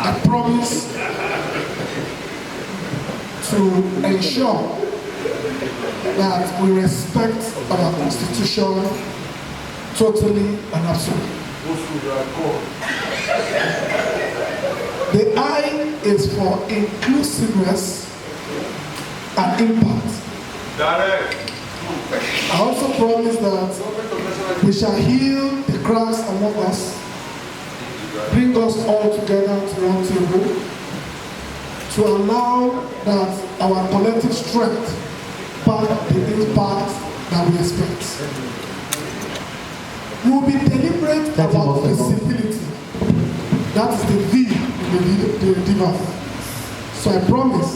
I promise to ensure that we respect our constitution totally and absolutely. The I is for inclusiveness and impact. I also promise that we shall heal the cracks among us, bring us all together to one table, to allow that our collective strength back the impact that we expect. We will be deliberate about visibility. That is the V in the divorce. So I promise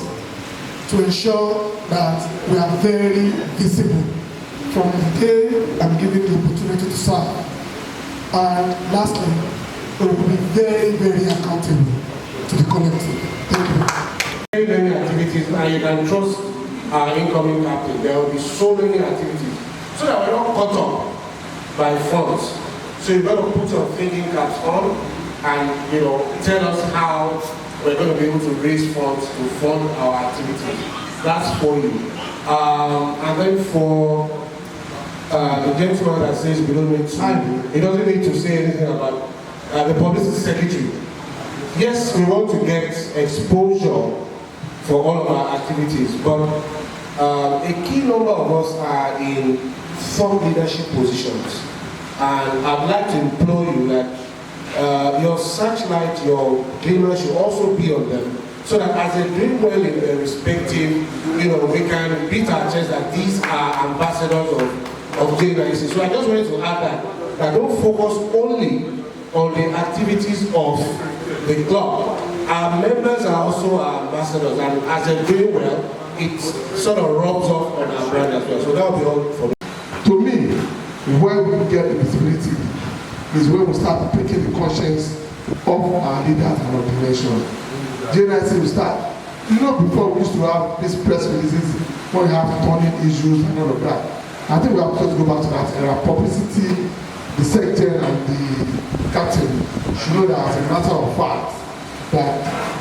to ensure that we are very visible from the day I'm given the opportunity to serve. And lastly, we will be very, very accountable to the collective. Thank you. Very many activities, and you can trust our incoming captain. There will be so many activities, so that we're not caught up by funds. So you've got to put your thinking caps on and tell us how we're going to be able to raise funds to fund our activities. That's for you. And then for the gentleman that says we don't need time, he doesn't need to say anything about the publicity secretary. Yes, we want to get exposure for all of our activities, but a key number of us are in some leadership positions. And I'd like to implore you that your searchlight, your glimmer should also be on them, so that as they do well in their respective, we can beat our chest that these are ambassadors of J9C. So I just wanted to add that don't focus only on the activities of the club. Our members are also our ambassadors, and as they're doing well, it sort of rubs off on our brand as well. So that will be all for me. To me, where we get the visibility is when we start picking the conscience of our leaders and of the nation. J9C will start. Before we used to have these press releases when we have turning issues and all of that. I think we have to go back to that era. Publicity, the secretary and the captain should know that as a matter of fact,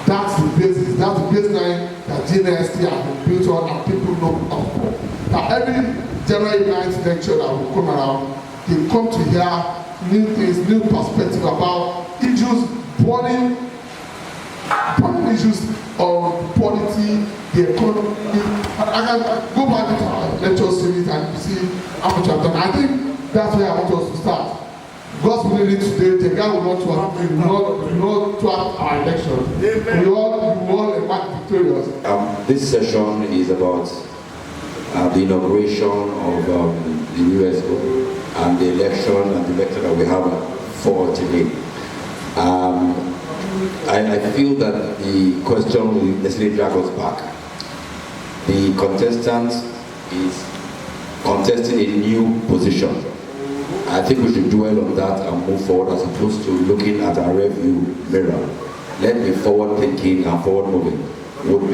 that's the basis, that's the baseline that J9C has been built on and people know up for. Now every January 9th lecture that will come around, they come to hear new things, new perspective about issues, burning issues on polity, the economy. I can go back to our lecture series and see how much I've done. I think that's where I want us to start. God's willing today, the guy will not to have our election. We all emerge victorious. This session is about the inauguration of the new Exco and the election and the lecture that we have for today. I feel that the question will necessarily drag us back. The contestant is contesting a new position. I think we should dwell on that and move forward as opposed to looking at our rearview mirror. Let me forward thinking and forward moving will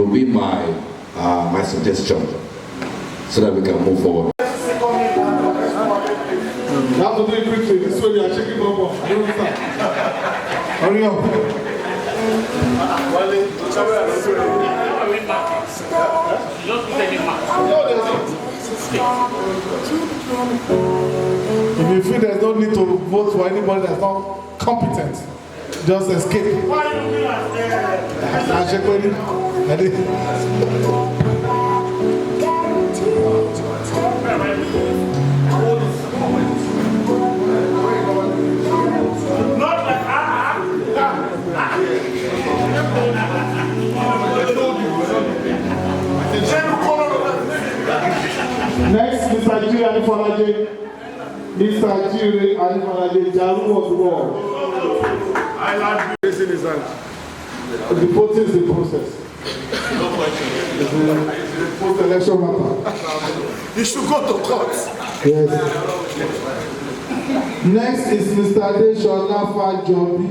be my suggestion so that we can move forward. You have to do it quickly. This way you are shaking bomb. Hurry up. If you feel there's no need to vote for anybody that's not competent, just escape. Next, Mr. Jiri Anifalaje. Mr. Jiri Anifalaje, Jaru of the world. I like raising his hand. The voting is the process. No question. It's the post-election matter. You should go to court. Yes. Next is Mr. Adeshola Fajobi.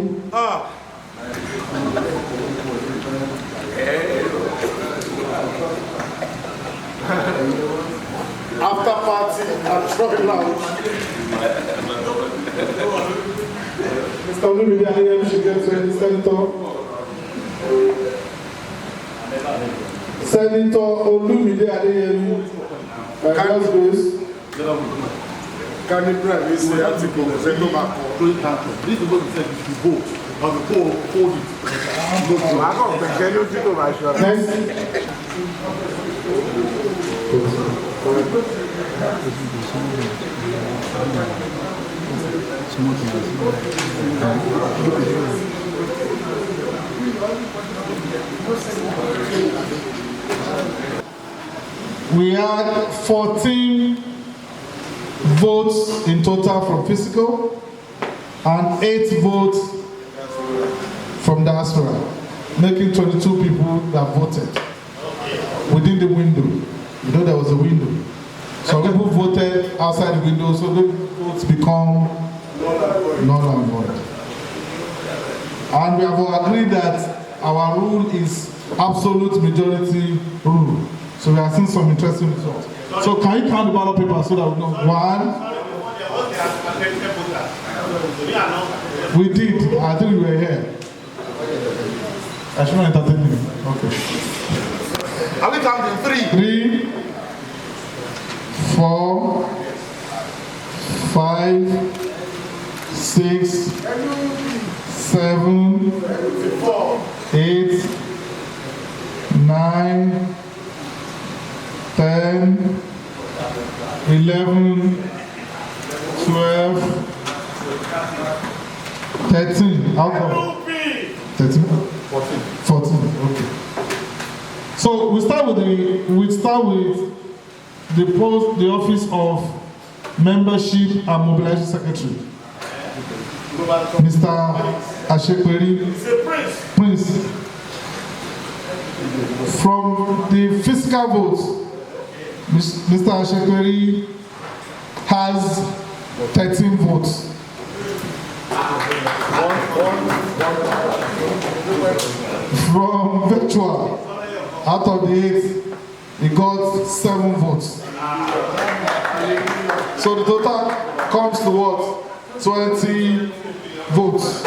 After party and throwing loud. Mr. Olumide Adeyemi should get ready. Senator Olumide Adeyemi, by God's grace. Can you pray? We say article, we say no back. This is what we said, if you vote, on the poll, hold it. Next. We had 14 votes in total from physical and 8 votes from diaspora, making 22 people that voted within the window. You know there was a window. So people voted outside the window, so the votes become null and void. And we have agreed that our rule is absolute majority rule. So we are seeing some interesting results. So can you count the ballot paper so that we know? 1. We did. I think we were here. I shouldn't entertain you. Okay. Are we counting 3? 3, 4, 5, 6, 7, 8, 9, 10, 11, 12, 13. How come? 13? 14. Okay. So we start with the office of Membership and Mobilization Secretary, Mr. Ashekweri Prince. From the fiscal votes, Mr. Ashekweri has 13 votes. From virtual, out of the 8, he got 7 votes. So the total comes to what? 20 votes.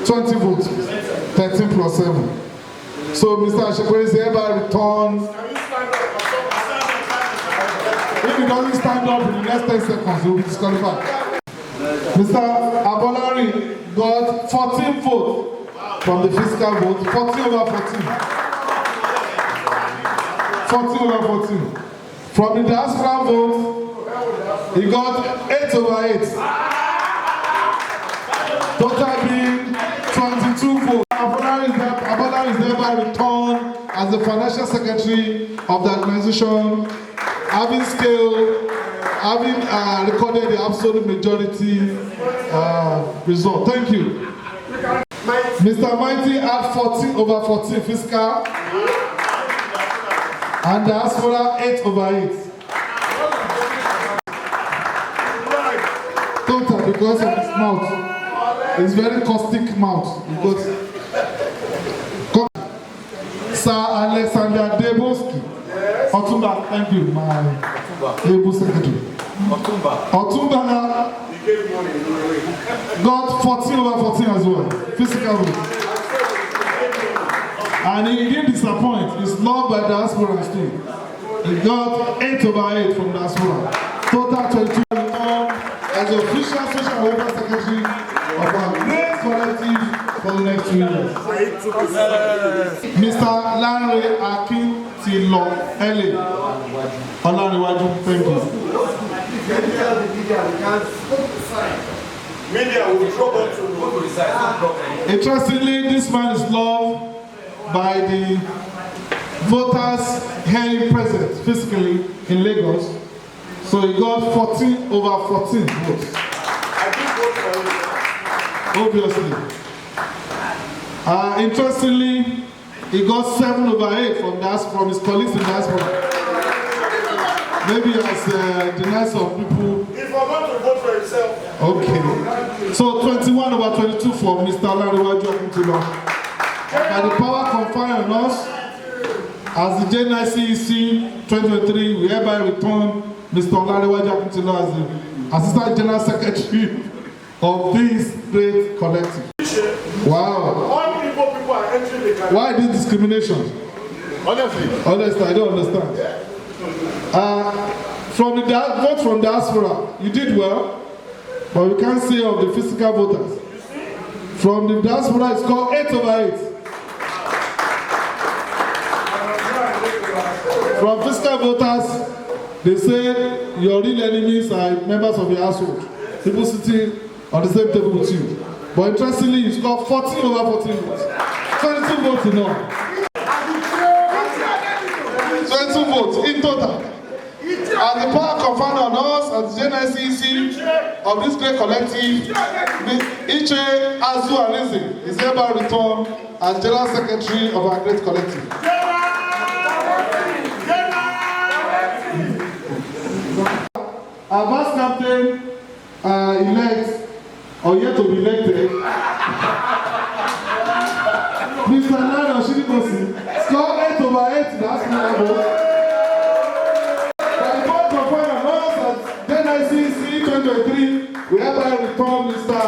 20 votes. 13 plus 7. So Mr. Ashekweri is hereby returned. If he doesn't stand up in the next 10 seconds, he will be disqualified. Mr. Abolari got 14 votes from the fiscal vote, 14 over 14. 14 over 14. From the diaspora vote, he got 8 over 8. Total being 22 votes. Abolari is thereby returned as the financial secretary of the organization, having recorded the absolute majority result. Thank you. Mr. Mighty had 14 over 14 fiscal and diaspora 8 over 8. Total because of his mouth. It's very caustic mouth. Sir Alexander Deboski. Otumba, thank you, my able secretary. Otumba got 14 over 14 as well, physical vote. And he didn't disappoint. He's loved by diaspora too. He got 8 over 8 from diaspora. Total 22 as the official social welfare secretary of our great collective for the next 2 years. Mr. Lanre Akintilo Ele. Olariwaju, thank you. Interestingly, this man is loved by the voters here present physically in Lagos. So he got 14 over 14 votes. Obviously. Interestingly, he got 7 over 8 from his colleagues in diaspora. Maybe as denied some people. He forgot to vote for himself. Okay. So 21 over 22 for Mr. Olariwaju Akintola. By the power conferred on us, as the J9C 2023, we hereby return Mr. Olariwaju Akintola as the Assistant General Secretary of this great collective. Wow. All people are entering the country. Why this discrimination? Honestly. Honestly, I don't understand. From the vote from diaspora, you did well, but we can't say of the physical voters. From the diaspora, it's called 8/8. From physical voters, they say your real enemies are members of your household, people sitting on the same table with you. But interestingly, it's called 14/14 votes. 22 votes in all. 22 votes in total. And the power conferred on us as the J9C of this great collective, Iche Azu Arizi is hereby returned as General Secretary of our great collective. Our vice captain elect or yet to be elected, Mr. Nana Oshinibosi, scored 8/8 in the national vote. By the vote conferred on us as J9C 2023, we hereby return Mr.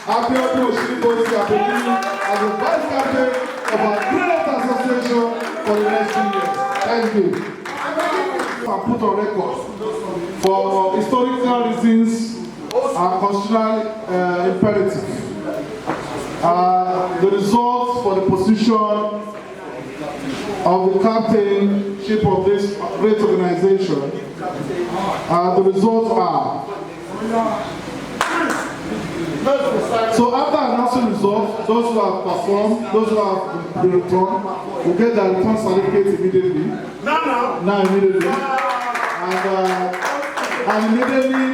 Abiodun Oshinibosi Abedini as the vice captain of our great association for the next 2 years. Thank you. And put on record for historical reasons and constitutional imperative. The results for the position of the captainship of this great organization, the results are. So after announcing results, those who have performed, those who have been returned, will get their return certificates immediately. Now immediately. And immediately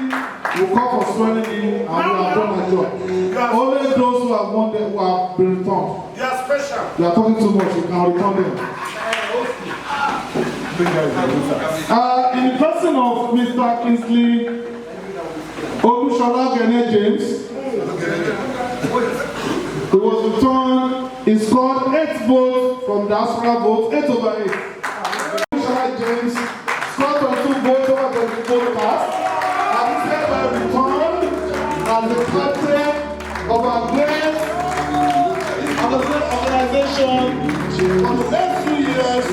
we'll call for swearing in and we have done our job. Only those who have won them who have been returned. You are special. You are talking too much, you can return them. In the person of Mr. Kingsley Olushola Gene James, who was returned, he scored 8 votes from diaspora votes, 8/8. Olushola James scored 22 votes over 24 cast, and is hereby returned as the captain of our great organization for the next 2 years.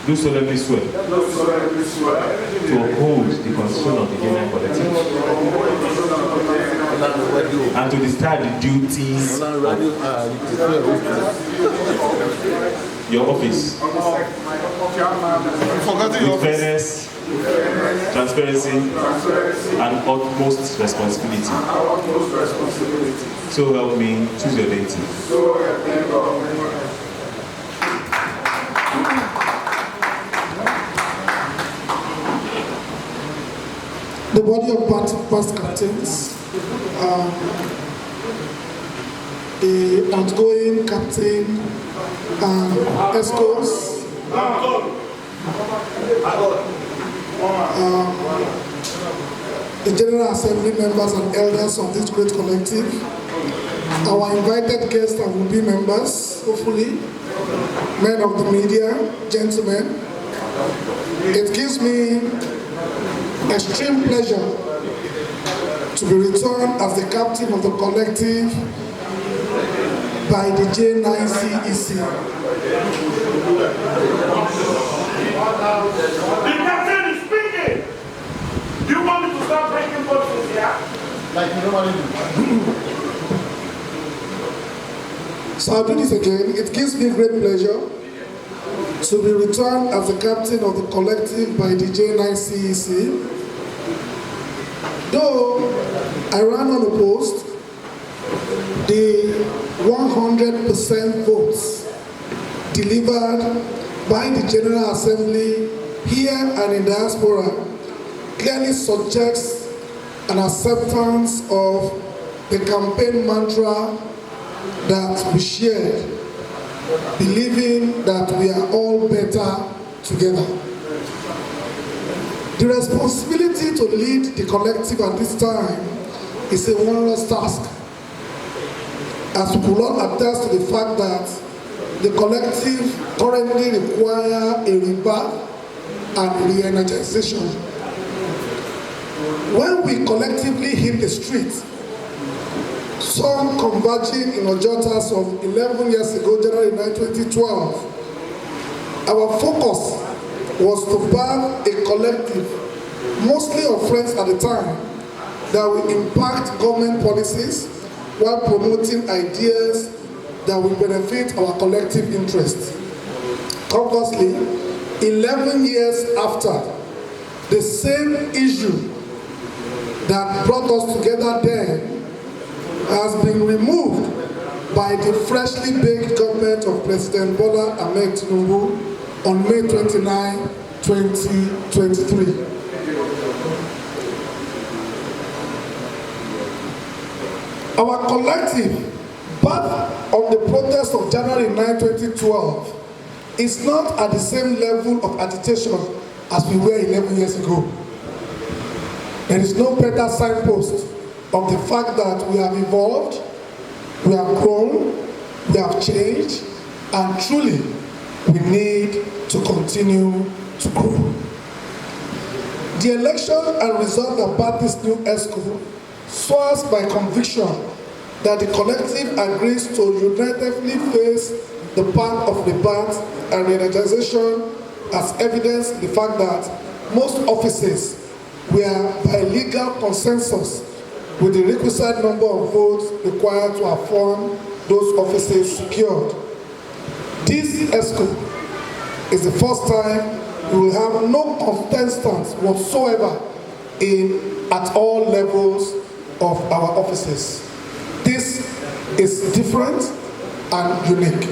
Do solemnly swear to uphold the constitution of the Nigerian collective and to discharge the duties of your office with fairness, transparency, and utmost responsibility. So help me, choose your deity. The body of past captains, the outgoing captain and Excos, the General Assembly members and elders of this great collective, our invited guests and will-be members, hopefully, men of the media, gentlemen. It gives me extreme pleasure to be returned as the captain of the collective by the J9C. The captain is speaking. Do you want me to start breaking bottles here? Like you normally do. So I'll do this again. It gives me great pleasure to be returned as the captain of the collective by the J9C. Though I ran unopposed, the 100% votes delivered by the General Assembly here and in diaspora clearly suggests an acceptance of the campaign mantra that we shared, believing that we are all better together. The responsibility to lead the collective at this time is a onerous task, as we could all attest to the fact that the collective currently require a rebirth and re-energization. When we collectively hit the streets, some converging in Ojotas of 11 years ago, January 9, 2012, our focus was to birth a collective, mostly of friends at the time, that will impact government policies while promoting ideas that will benefit our collective interests. Conversely, 11 years after, the same issue that brought us together then has been removed by the freshly baked government of President Bola Ahmed Tinubu on May 29, 2023. Our collective, birthed on the protest of January 9, 2012, is not at the same level of agitation as we were 11 years ago. There is no better signpost of the fact that we have evolved, we have grown, we have changed, and truly we need to continue to grow. The election and result that birthed this new Exco soars by conviction that the collective agrees to unitedly face the path of rebirth and re-energization, as evidenced in the fact that most offices were by legal consensus with the requisite number of votes required to affirm those offices secured. This Exco is the first time we will have no contestants whatsoever at all levels of our offices. This is different and unique.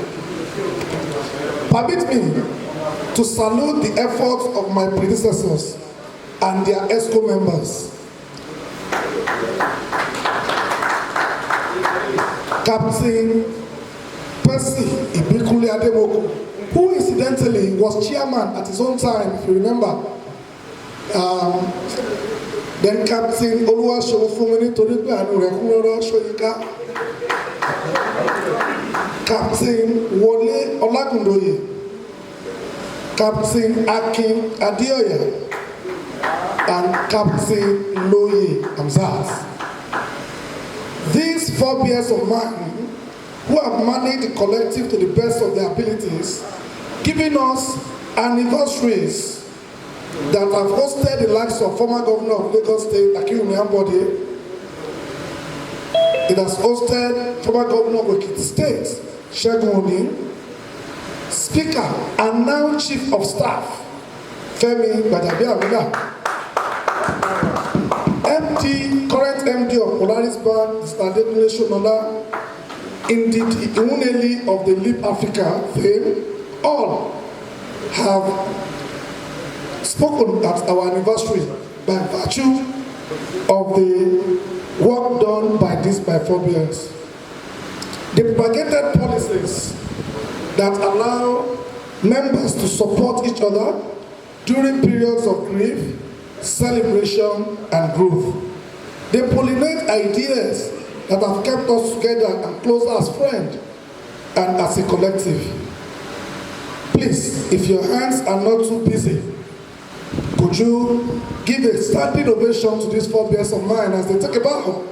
Permit me to salute the efforts of my predecessors and their Exco members. Captain Percy Ibikule Ademoku, who incidentally was chairman at his own time, if you remember. Then Captain Oluwaseun Toripe Anurekunroro Soyika, Captain Wole Olagundoye, Captain Akin Adioya, and Captain Loye Hamzat. These 4 years of mine, who have managed the collective to the best of their abilities, giving us anniversaries that have hosted the likes of former governor of Lagos State, Akinwumi Ambode. It has hosted former governor of Ekiti State, Segun Oni, Speaker and now Chief of Staff, Femi Gbadabiamila, current MD of Polaris Bank, Mr. Adekunle Shonola, indeed Iwuneli of the Leap Africa fame, all have spoken at our anniversary by virtue of the work done by these 4 years. The propagated policies that allow members to support each other during periods of grief, celebration, and growth. They pollinate ideas that have kept us together and close as friends and as a collective. Please, if your hands are not too busy, could you give a standing ovation to these 4 years of mine as they take a bow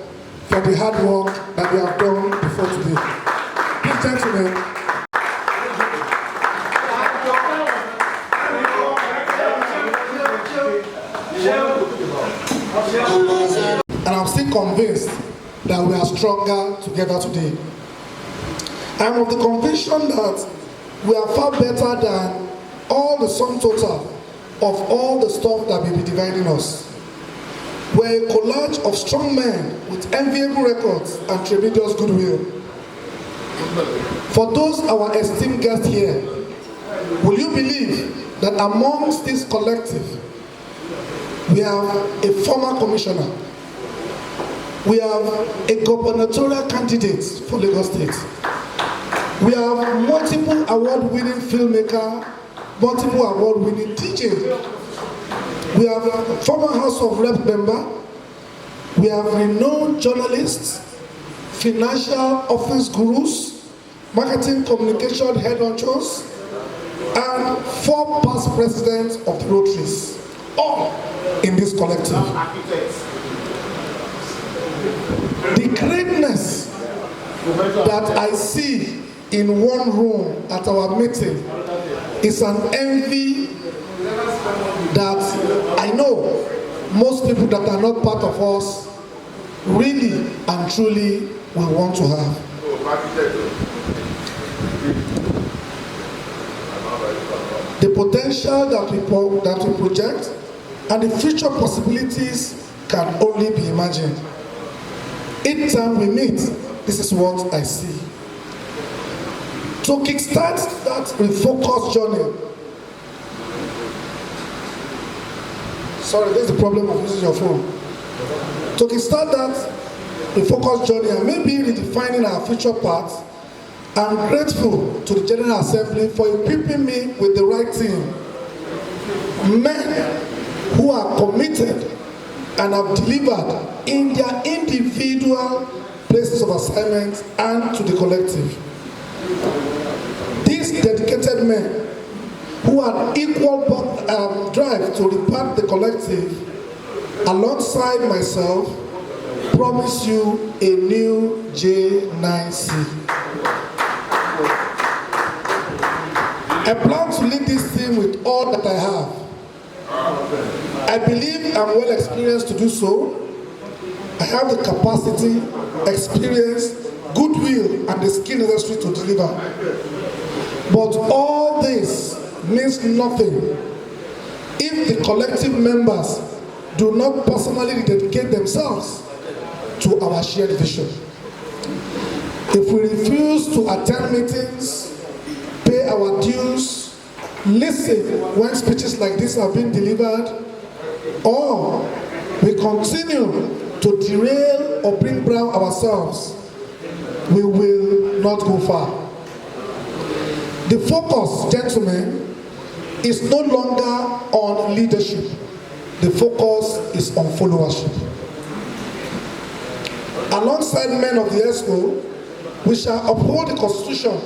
for the hard work that they have done before today. Please, gentlemen. convinced that we are stronger together today. I am of the conviction that we are far better than all the sum total of all the stuff that may be dividing us. We're a collage of strong men with enviable records and tremendous goodwill. For those our esteemed guests here, will you believe that amongst this collective, we have a former commissioner, we have a gubernatorial candidate for Lagos State, we have multiple award-winning filmmaker, multiple award-winning DJ, we have a former House of Rep member, we have renowned journalists, financial office gurus, marketing communication head honchos, and 4 past presidents of the Rotaries, all in this collective. The greatness that I see in one room at our meeting is an envy that I know most people that are not part of us really and truly will want to have. The potential that we project and the future possibilities can only be imagined. Each time we meet, this is what I see. To kickstart that refocused journey. Sorry, there's the problem of using your phone. To kickstart that refocused journey and maybe redefining our future path, I'm grateful to the General Assembly for equipping me with the right team. Men who are committed and have delivered in their individual places of assignment and to the collective. These dedicated men who have equal drive to repart the collective, alongside myself, promise you a new J9C. I plan to lead this team with all that I have. I believe I'm well experienced to do so. I have the capacity, experience, goodwill, and the skill necessary to deliver. But all this means nothing if the collective members do not personally dedicate themselves to our shared vision. If we refuse to attend meetings, pay our dues, listen when speeches like this are being delivered, or we continue to derail or bring down ourselves, we will not go far. The focus, gentlemen, is no longer on leadership. The focus is on followership. Alongside men of the Exco, we shall uphold the Constitution,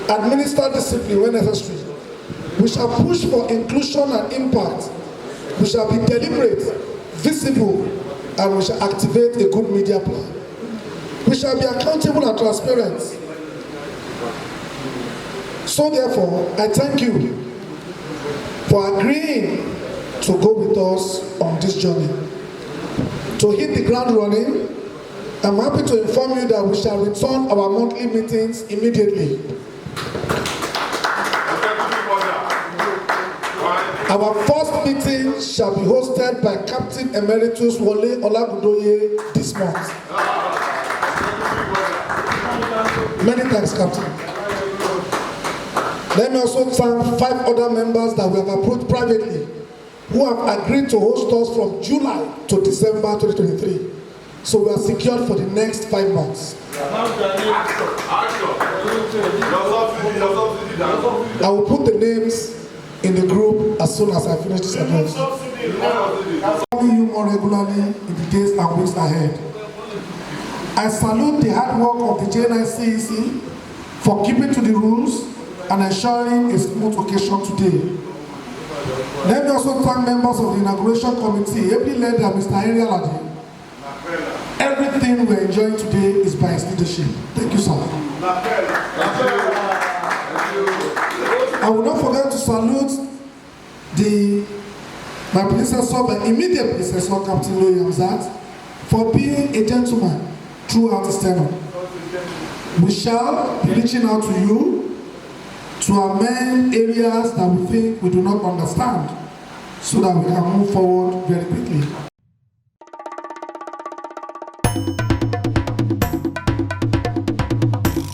administer discipline when necessary. We shall push for inclusion and impact. We shall be deliberate, visible, and we shall activate a good media plan. We shall be accountable and transparent. So therefore, I thank you for agreeing to go with us on this journey. To hit the ground running, I'm happy to inform you that we shall return our monthly meetings immediately. Our first meeting shall be hosted by Captain Emeritus Wole Olagudoye this month. Many thanks, Captain. Let me also thank 5 other members that we have approached privately who have agreed to host us from July to December 2023. So we are secured for the next 5 months. I will put the names in the group as soon as I finish this address. I'll you more regularly in the days and weeks ahead. I salute the hard work of the J9C for keeping to the rules and ensuring a smooth occasion today. Let me also thank members of the Inauguration Committee, ably led by Mr. Henry Aladi. Everything we're enjoying today is by his leadership. Thank you, sir. I will not forget to salute my predecessor, my immediate predecessor, Captain Loyi Hamzat, for being a gentleman throughout his tenure. We shall be reaching out to you to amend areas that we think we do not understand so that we can move forward very quickly.